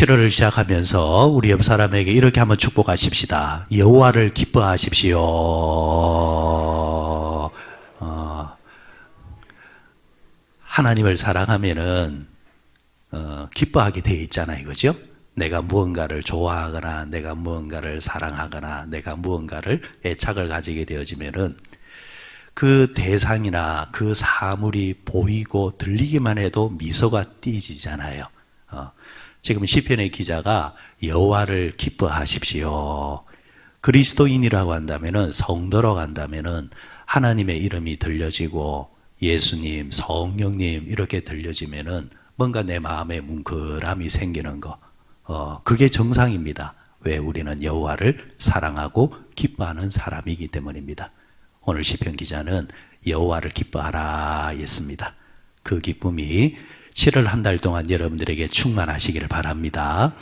7월을 시작하면서 우리 옆 사람에게 이렇게 한번 축복하십시다. 여호와를 기뻐하십시오. 하나님을 사랑하면은 기뻐하게 되어 있잖아요, 그죠? 내가 무언가를 좋아하거나 내가 무언가를 사랑하거나 내가 무언가를 애착을 가지게 되어지면은 그 대상이나 그 사물이 보이고 들리기만 해도 미소가 띄지잖아요. 지금 시편의 기자가 여호와를 기뻐하십시오. 그리스도인이라고 한다면은, 성도라고 한다면은 하나님의 이름이 들려지고 예수님, 성령님 이렇게 들려지면은 뭔가 내 마음에 뭉클함이 생기는 거, 그게 정상입니다. 왜? 우리는 여호와를 사랑하고 기뻐하는 사람이기 때문입니다. 오늘 시편 기자는 여호와를 기뻐하라 했습니다. 그 기쁨이 7월 한 달 동안 여러분들에게 충만하시기를 바랍니다.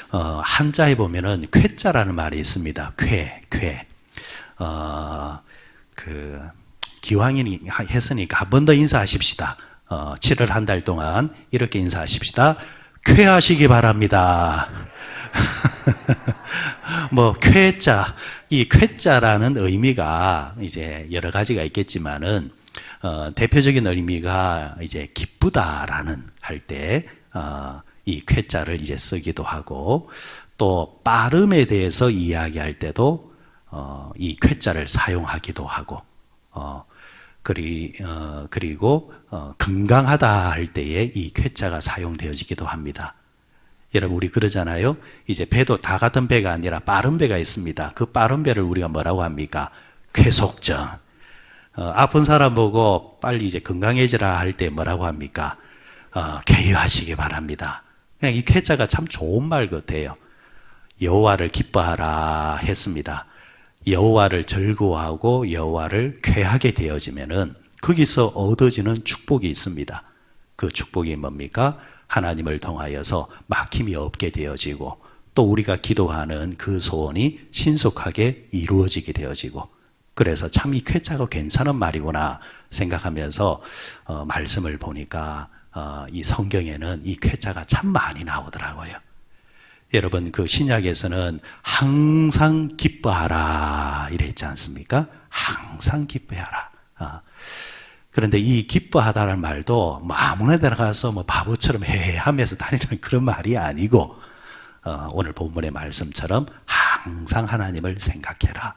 한자에 보면은 쾌자라는 말이 있습니다. 쾌. 기왕이니 했으니까 한 번 더 인사하십시다. 7월 한 달 동안 이렇게 인사하십시다. 쾌하시기 바랍니다. 쾌자. 이 쾌자라는 의미가 이제 여러 가지가 있겠지만은, 대표적인 의미가 이제 기쁘다라는 할 때, 이 쾌자를 이제 쓰기도 하고, 또 빠름에 대해서 이야기할 때도, 이 쾌자를 사용하기도 하고, 그리고 건강하다 할 때에 이 쾌자가 사용되어지기도 합니다. 여러분, 우리 그러잖아요. 이제 배도 다 같은 배가 아니라 빠른 배가 있습니다. 그 빠른 배를 우리가 뭐라고 합니까? 쾌속정. 아픈 사람 보고 빨리 이제 건강해지라 할 때 뭐라고 합니까? 쾌유하시기 바랍니다. 그냥 이 쾌자가 참 좋은 말 같아요. 여호와를 기뻐하라 했습니다. 여호와를 즐거워하고 여호와를 쾌하게 되어지면은 거기서 얻어지는 축복이 있습니다. 그 축복이 뭡니까? 하나님을 통하여서 막힘이 없게 되어지고, 또 우리가 기도하는 그 소원이 신속하게 이루어지게 되어지고, 그래서 참 이 쾌자가 괜찮은 말이구나 생각하면서 말씀을 보니까 이 성경에는 이 쾌자가 참 많이 나오더라고요. 여러분, 그 신약에서는 항상 기뻐하라 이랬지 않습니까? 항상 기뻐하라. 그런데 이 기뻐하다라는 말도 아무나 들어가서 바보처럼 헤헤하면서 다니는 그런 말이 아니고, 오늘 본문의 말씀처럼 항상 하나님을 생각해라.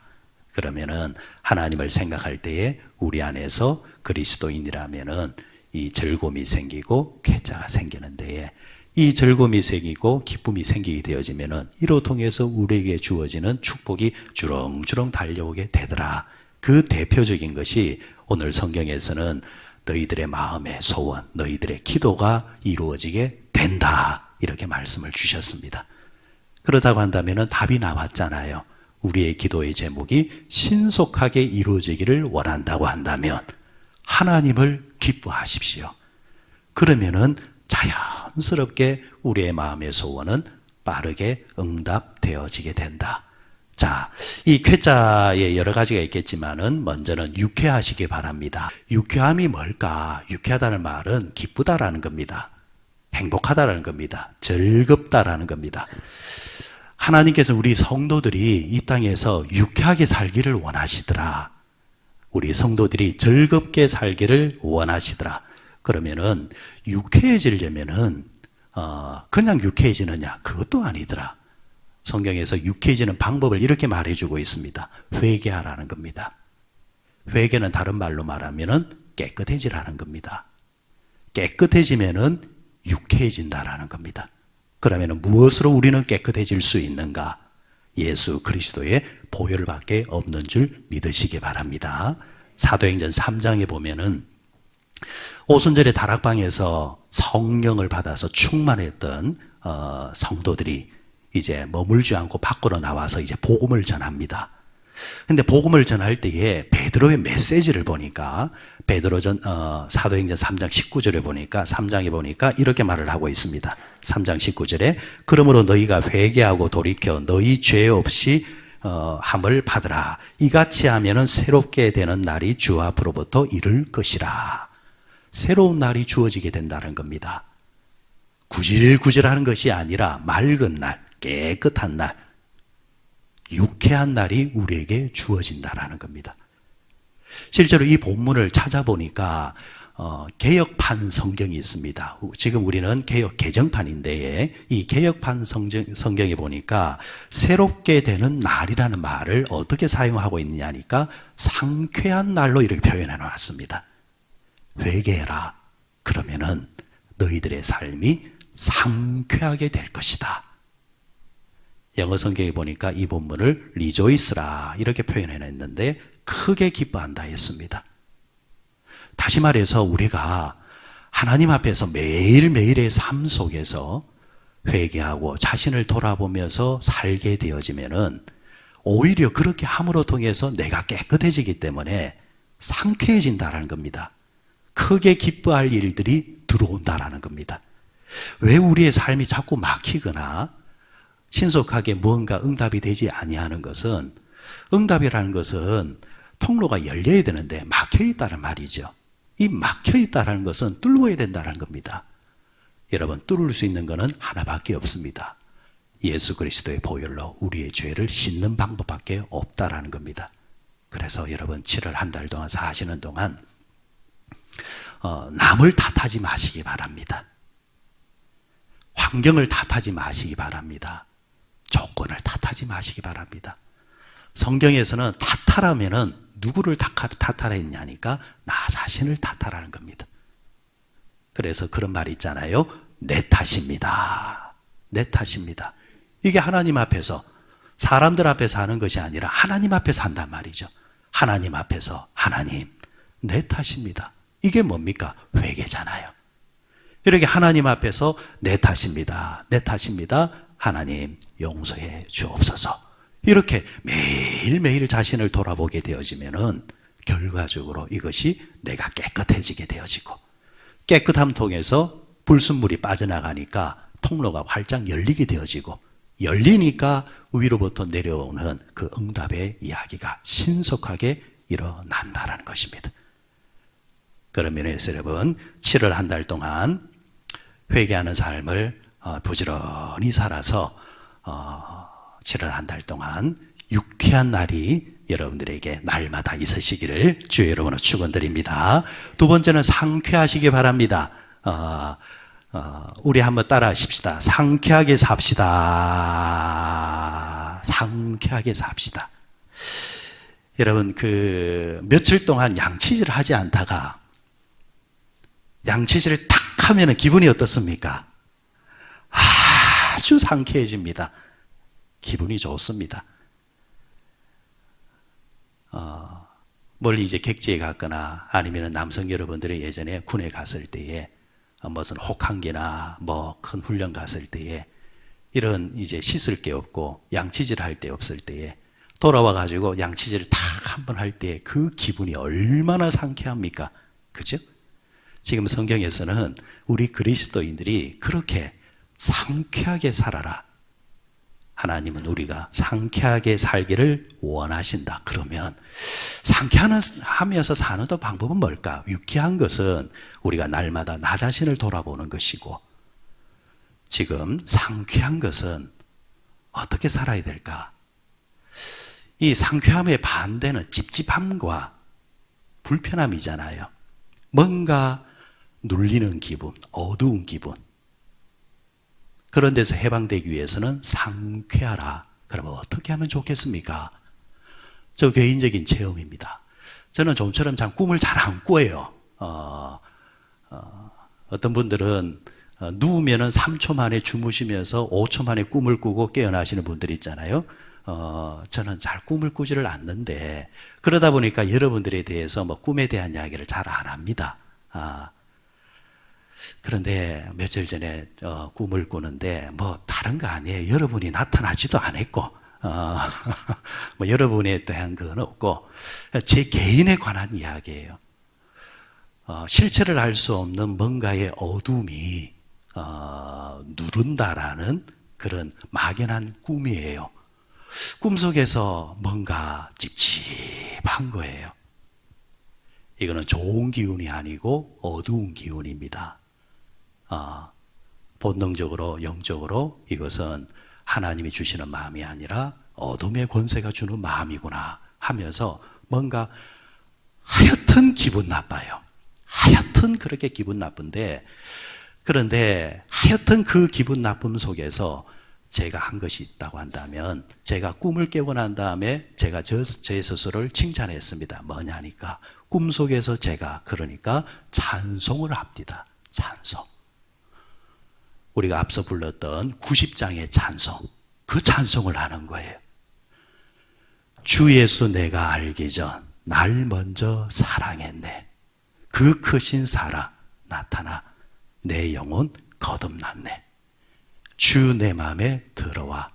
그러면은 하나님을 생각할 때에 우리 안에서 그리스도인이라면은 이 즐거움이 생기고 쾌자가 생기는 데에, 이 즐거움이 생기고 기쁨이 생기게 되어지면은 이로 통해서 우리에게 주어지는 축복이 주렁주렁 달려오게 되더라. 그 대표적인 것이 오늘 성경에서는 너희들의 마음의 소원, 너희들의 기도가 이루어지게 된다, 이렇게 말씀을 주셨습니다. 그렇다고 한다면은 답이 나왔잖아요. 우리의 기도의 제목이 신속하게 이루어지기를 원한다고 한다면 하나님을 기뻐하십시오. 그러면은 자연스럽게 우리의 마음의 소원은 빠르게 응답되어지게 된다. 자, 이 쾌자에 여러 가지가 있겠지만은 먼저는 유쾌하시기 바랍니다. 유쾌함이 뭘까? 유쾌하다는 말은 기쁘다라는 겁니다. 행복하다라는 겁니다. 즐겁다라는 겁니다. 하나님께서 우리 성도들이 이 땅에서 유쾌하게 살기를 원하시더라. 우리 성도들이 즐겁게 살기를 원하시더라. 그러면은 유쾌해지려면은 그냥 유쾌해지느냐? 그것도 아니더라. 성경에서 유쾌해지는 방법을 이렇게 말해주고 있습니다. 회개하라는 겁니다. 회개는 다른 말로 말하면은 깨끗해지라는 겁니다. 깨끗해지면은 유쾌해진다라는 겁니다. 그러면 무엇으로 우리는 깨끗해질 수 있는가? 예수 그리스도의 보혈 밖에 없는 줄 믿으시기 바랍니다. 사도행전 3장에 보면은 오순절에 다락방에서 성령을 받아서 충만했던 성도들이 이제 머물지 않고 밖으로 나와서 이제 복음을 전합니다. 근데 복음을 전할 때에 베드로의 메시지를 보니까 사도행전 3장 19절에 보니까 3장에 보니까 이렇게 말을 하고 있습니다. 3장 19절에 그러므로 너희가 회개하고 돌이켜 너희 죄 없이 함을 받으라. 이같이 하면은 새롭게 되는 날이 주 앞으로부터 이를 것이라. 새로운 날이 주어지게 된다는 겁니다. 구질구질하는 것이 아니라 맑은 날, 깨끗한 날, 유쾌한 날이 우리에게 주어진다라는 겁니다. 실제로 이 본문을 찾아보니까 개역판 성경이 있습니다. 지금 우리는 개역 개정판인데 이 개역판 성경에 보니까 새롭게 되는 날이라는 말을 어떻게 사용하고 있느냐니까 상쾌한 날로 이렇게 표현해 놨습니다. 회개해라. 그러면은 너희들의 삶이 상쾌하게 될 것이다. 영어 성경에 보니까 이 본문을 rejoice라 이렇게 표현해 냈는데 크게 기뻐한다 했습니다. 다시 말해서 우리가 하나님 앞에서 매일매일의 삶 속에서 회개하고 자신을 돌아보면서 살게 되어지면은 오히려 그렇게 함으로 통해서 내가 깨끗해지기 때문에 상쾌해진다라는 겁니다. 크게 기뻐할 일들이 들어온다라는 겁니다. 왜 우리의 삶이 자꾸 막히거나 신속하게 무언가 응답이 되지 아니하는 것은, 응답이라는 것은 통로가 열려야 되는데 막혀 있다는 말이죠. 이 막혀 있다는 것은 뚫어야 된다는 겁니다. 여러분, 뚫을 수 있는 것은 하나밖에 없습니다. 예수 그리스도의 보혈로 우리의 죄를 씻는 방법밖에 없다라는 겁니다. 그래서 여러분 7월 한 달 동안 사시는 동안 남을 탓하지 마시기 바랍니다. 환경을 탓하지 마시기 바랍니다. 조건을 탓하지 마시기 바랍니다. 성경에서는 탓하라면은 누구를 탓하라 했냐니까 나 자신을 탓하라는 겁니다. 그래서 그런 말이 있잖아요. 내 탓입니다. 내 탓입니다. 이게 하나님 앞에서, 사람들 앞에서 하는 것이 아니라 하나님 앞에서 한단 말이죠. 하나님 앞에서, 하나님 내 탓입니다. 이게 뭡니까? 회개잖아요. 이렇게 하나님 앞에서 내 탓입니다. 내 탓입니다. 하나님 용서해 주옵소서. 이렇게 매일매일 자신을 돌아보게 되어지면은 결과적으로 이것이 내가 깨끗해지게 되어지고, 깨끗함 통해서 불순물이 빠져나가니까 통로가 활짝 열리게 되어지고, 열리니까 위로부터 내려오는 그 응답의 이야기가 신속하게 일어난다는 것입니다. 그러면 여러분 7월 한 달 동안 회개하는 삶을 부지런히 살아서 7월 한 달 동안 유쾌한 날이 여러분들에게 날마다 있으시기를 주의 이름으로 축원드립니다. 두 번째는 상쾌하시기 바랍니다. 우리 한번 따라 하십시다. 상쾌하게 삽시다. 상쾌하게 삽시다. 여러분 며칠 동안 양치질을 하지 않다가 양치질을 탁 하면 기분이 어떻습니까? 아주 상쾌해집니다. 기분이 좋습니다. 멀리 이제 객지에 갔거나 아니면 남성 여러분들이 예전에 군에 갔을 때에 무슨 혹한기나 뭐 큰 훈련 갔을 때에 이런 이제 씻을 게 없고 양치질 할 데 없을 때에 돌아와 가지고 양치질을 탁 한 번 할 때 그 기분이 얼마나 상쾌합니까? 그죠? 지금 성경에서는 우리 그리스도인들이 그렇게 상쾌하게 살아라. 하나님은 우리가 상쾌하게 살기를 원하신다. 그러면 상쾌하면서 사는 또 방법은 뭘까? 유쾌한 것은 우리가 날마다 나 자신을 돌아보는 것이고, 지금 상쾌한 것은 어떻게 살아야 될까? 이 상쾌함의 반대는 찝찝함과 불편함이잖아요. 뭔가 눌리는 기분, 어두운 기분. 그런 데서 해방되기 위해서는 상쾌하라. 그러면 어떻게 하면 좋겠습니까? 저 개인적인 체험입니다. 저는 좀처럼 참 꿈을 잘 안 꿔요. 어떤 분들은 누우면은 3초 만에 주무시면서 5초 만에 꿈을 꾸고 깨어나시는 분들이 있잖아요. 저는 잘 꿈을 꾸지를 않는데, 그러다 보니까 여러분들에 대해서 뭐 꿈에 대한 이야기를 잘 안 합니다. 그런데 며칠 전에 꿈을 꾸는데 뭐 다른 거 아니에요. 여러분이 나타나지도 않았고 뭐 여러분에 대한 건 없고 제 개인에 관한 이야기예요. 실체를 알 수 없는 뭔가의 어둠이 누른다라는 그런 막연한 꿈이에요. 꿈속에서 뭔가 찝찝한 거예요. 이거는 좋은 기운이 아니고 어두운 기운입니다. 본능적으로 영적으로 이것은 하나님이 주시는 마음이 아니라 어둠의 권세가 주는 마음이구나 하면서 뭔가 하여튼 기분 나빠요. 하여튼 그렇게 기분 나쁜데, 그런데 하여튼 그 기분 나쁨 속에서 제가 한 것이 있다고 한다면, 제가 꿈을 깨고 난 다음에 제가 제 스스로를 칭찬했습니다. 뭐냐니까 꿈속에서 제가 그러니까 찬송을 합니다. 찬송. 우리가 앞서 불렀던 90장의 찬송, 그 찬송을 하는 거예요. 주 예수 내가 알기 전 날 먼저 사랑했네. 그 크신 사랑 나타나 내 영혼 거듭났네. 주 내 마음에 들어와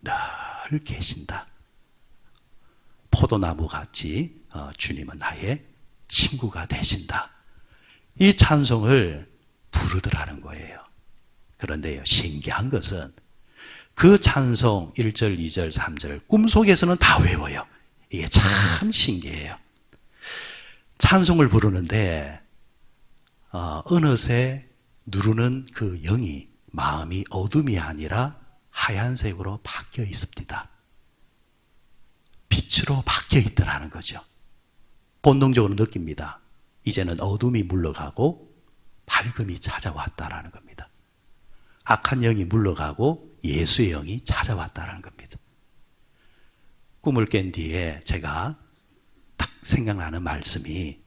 늘 계신다. 포도나무 같이 주님은 나의 친구가 되신다. 이 찬송을 부르더라는 거예요. 그런데요, 신기한 것은 그 찬송 1절, 2절, 3절 꿈속에서는 다 외워요. 이게 참 신기해요. 찬송을 부르는데 어느새 누르는 그 영이, 마음이 어둠이 아니라 하얀색으로 바뀌어 있습니다. 빛으로 바뀌어 있더라는 거죠. 본능적으로 느낍니다. 이제는 어둠이 물러가고 밝음이 찾아왔다라는 겁니다. 악한 영이 물러가고 예수의 영이 찾아왔다라는 겁니다. 꿈을 깬 뒤에 제가 딱 생각나는 말씀이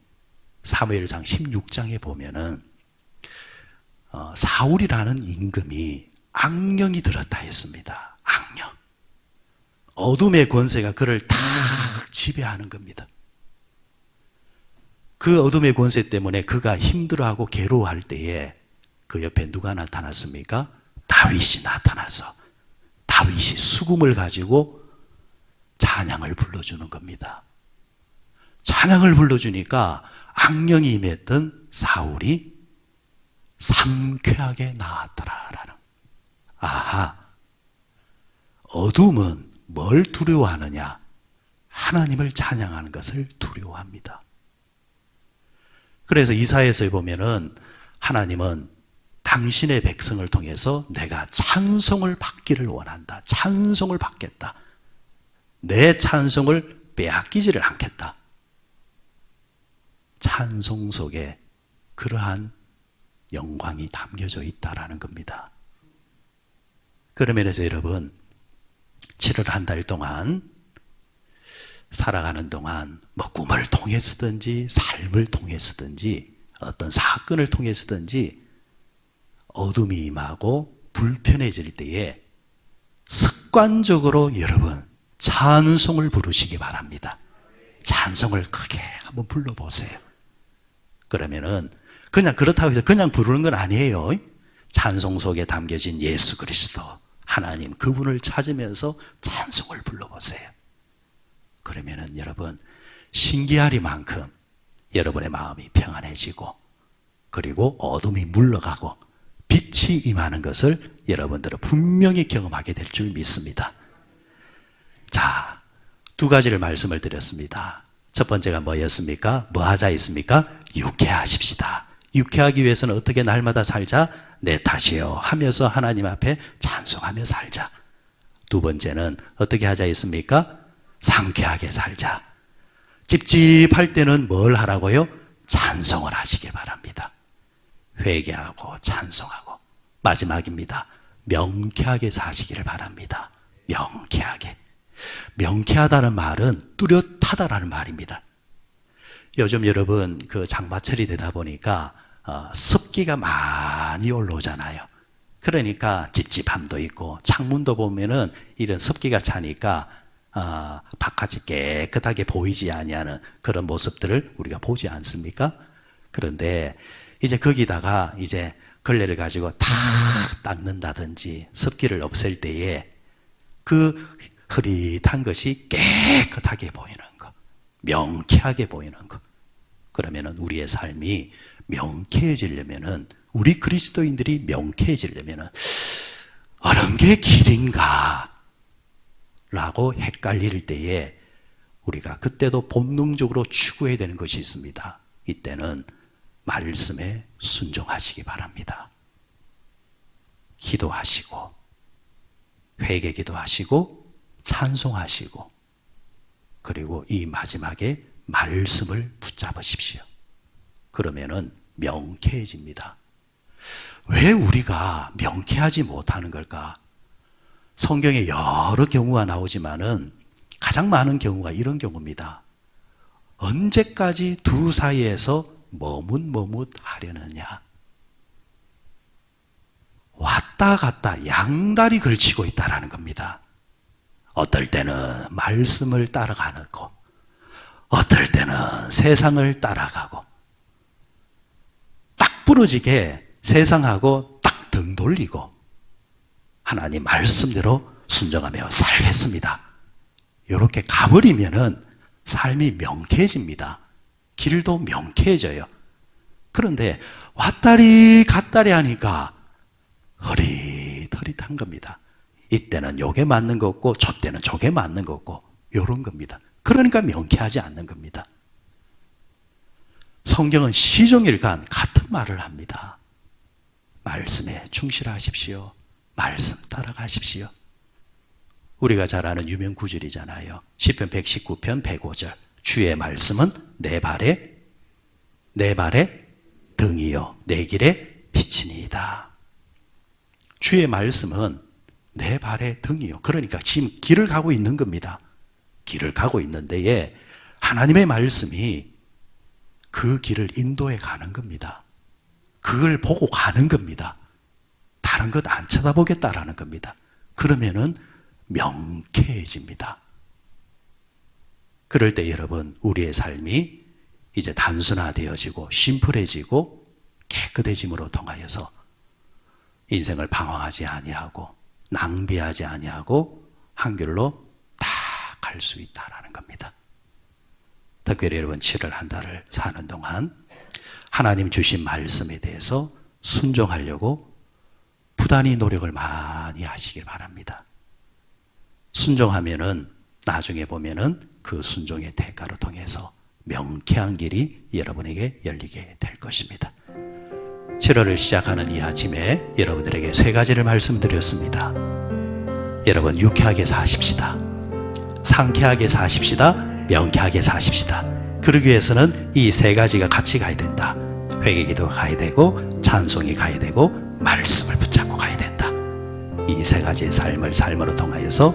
사무엘상 16장에 보면은 사울이라는 임금이 악령이 들었다 했습니다. 악령. 어둠의 권세가 그를 다 지배하는 겁니다. 그 어둠의 권세 때문에 그가 힘들어하고 괴로워할 때에 그 옆에 누가 나타났습니까? 다윗이 나타나서 다윗이 수금을 가지고 찬양을 불러주는 겁니다. 찬양을 불러주니까 악령이 임했던 사울이 상쾌하게 나았더라라는. 아하, 어둠은 뭘 두려워하느냐? 하나님을 찬양하는 것을 두려워합니다. 그래서 이사야서에 보면은 하나님은 당신의 백성을 통해서 내가 찬송을 받기를 원한다. 찬송을 받겠다. 내 찬송을 빼앗기지를 않겠다. 찬송 속에 그러한 영광이 담겨져 있다라는 겁니다. 그러면서 여러분, 7월 한 달 동안 살아가는 동안 뭐 꿈을 통해서든지 삶을 통해서든지 어떤 사건을 통해서든지 어둠이 임하고 불편해질 때에 습관적으로 여러분 찬송을 부르시기 바랍니다. 찬송을 크게 한번 불러보세요. 그러면은 그냥 그렇다고 해서 그냥 부르는 건 아니에요. 찬송 속에 담겨진 예수 그리스도 하나님 그분을 찾으면서 찬송을 불러보세요. 그러면은 여러분 신기하리만큼 여러분의 마음이 평안해지고 그리고 어둠이 물러가고 빛이 임하는 것을 여러분들은 분명히 경험하게 될 줄 믿습니다. 자, 두 가지를 말씀을 드렸습니다. 첫 번째가 뭐였습니까? 뭐 하자 했습니까? 유쾌하십시다. 유쾌하기 위해서는 어떻게 날마다 살자? 내 탓이요 하면서 하나님 앞에 찬송하며 살자. 두 번째는 어떻게 하자 했습니까? 상쾌하게 살자. 찝찝할 때는 뭘 하라고요? 찬송을 하시길 바랍니다. 회개하고 찬송하고. 마지막입니다. 명쾌하게 사시기를 바랍니다. 명쾌하게. 명쾌하다는 말은 뚜렷하다라는 말입니다. 요즘 여러분 그 장마철이 되다 보니까 습기가 많이 올라오잖아요. 그러니까 찝찝함도 있고 창문도 보면은 이런 습기가 차니까 바깥이 깨끗하게 보이지 아니하는 그런 모습들을 우리가 보지 않습니까? 그런데 이제 거기다가 이제 걸레를 가지고 다 닦는다든지 습기를 없앨 때에 그 흐릿한 것이 깨끗하게 보이는 것, 명쾌하게 보이는 것. 그러면은 우리의 삶이 명쾌해지려면은 우리 그리스도인들이 명쾌해지려면은 어느 게 길인가? 라고 헷갈릴 때에 우리가 그때도 본능적으로 추구해야 되는 것이 있습니다. 이때는 말씀에 순종하시기 바랍니다. 기도하시고 회개 기도하시고 찬송하시고 그리고 이 마지막에 말씀을 붙잡으십시오. 그러면은 명쾌해집니다. 왜 우리가 명쾌하지 못하는 걸까? 성경에 여러 경우가 나오지만은 가장 많은 경우가 이런 경우입니다. 언제까지 두 사이에서 머뭇머뭇하려느냐? 왔다 갔다 양다리 걸치고 있다라는 겁니다. 어떨 때는 말씀을 따라가는 거, 어떨 때는 세상을 따라가고, 딱 부러지게 세상하고 딱 등 돌리고 하나님 말씀대로 순종하며 살겠습니다. 이렇게 가버리면은 삶이 명쾌해집니다. 길도 명쾌해져요. 그런데 왔다리 갔다리 하니까 흐릿흐릿한 겁니다. 이때는 요게 맞는 거 없고 저때는 저게 맞는 거 없고 이런 겁니다. 그러니까 명쾌하지 않는 겁니다. 성경은 시종일관 같은 말을 합니다. 말씀에 충실하십시오. 말씀 따라가십시오. 우리가 잘 아는 유명 구절이잖아요. 시편 119편 105절. 주의 말씀은 내 발에 등이요 내 길에 빛이니이다. 주의 말씀은 내 발에 등이요. 그러니까 지금 길을 가고 있는 겁니다. 길을 가고 있는 데에 하나님의 말씀이 그 길을 인도해 가는 겁니다. 그걸 보고 가는 겁니다. 다른 것 안 쳐다보겠다라는 겁니다. 그러면은 명쾌해집니다. 그럴 때 여러분 우리의 삶이 이제 단순화되어지고 심플해지고 깨끗해짐으로 통하여서 인생을 방황하지 아니하고 낭비하지 아니하고 한 길로 다 갈 수 있다라는 겁니다. 특별히 여러분 7월 한 달을 사는 동안 하나님 주신 말씀에 대해서 순종하려고 부단히 노력을 많이 하시길 바랍니다. 순종하면은 나중에 보면은 그 순종의 대가로 통해서 명쾌한 길이 여러분에게 열리게 될 것입니다. 7월을 시작하는 이 아침에 여러분들에게 세 가지를 말씀드렸습니다. 여러분 유쾌하게 사십시다. 상쾌하게 사십시다. 명쾌하게 사십시다. 그러기 위해서는 이 세 가지가 같이 가야 된다. 회개기도가 가야 되고 찬송이 가야 되고 말씀을 붙잡고 가야 된다. 이 세 가지의 삶을 삶으로 통하여서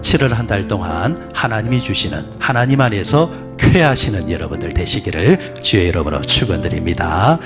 7월 한 달 동안 하나님이 주시는 하나님 안에서 쾌하시는 여러분들 되시기를 주의 이름으로 축원드립니다.